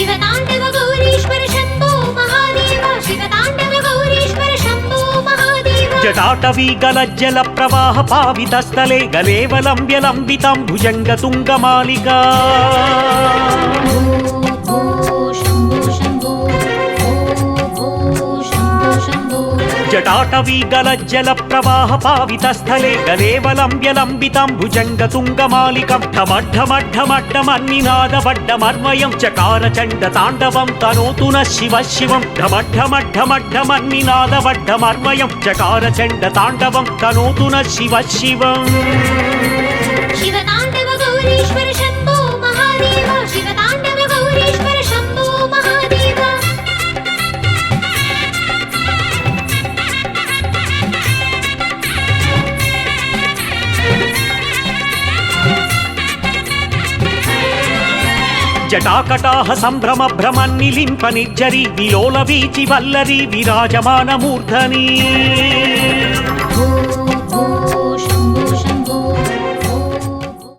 शिवताण्डव गौरीश्वर शम्भो महादेव शिवताण्डव गौरीश्वर शम्भो महादेव जटाटवी गलज्जल प्रवाह पावितस्थले गलेवलम्ब्य लम्बितं भुजङ्ग तुङ्गमालिका जटाटवी गलज्जल प्रवाह पावितस्थले गलेवलम्ब्य लम्बितं भुजङ्ग तुङ्गमालिकं ढमढमढमढमन्निनादवड्डमर्मयं चकार चण्ड ताण्डवं तनोतु नः शिवः शिवं ढमढमढमढमन्निनादवड्डमर्मयं चकार चण्ड ताण्डवं तनोतु नः शिवः शिवम् शिवताण्डव गौरीश्वर शम्भो महादेव शिवताण्डव गौरीश्वर शम्भो महादेव जटाकटाह संभ्रम भ्रमन्निलिम्प निर्जरी विलोल वीचि वल्लरी विराजमान मूर्धनी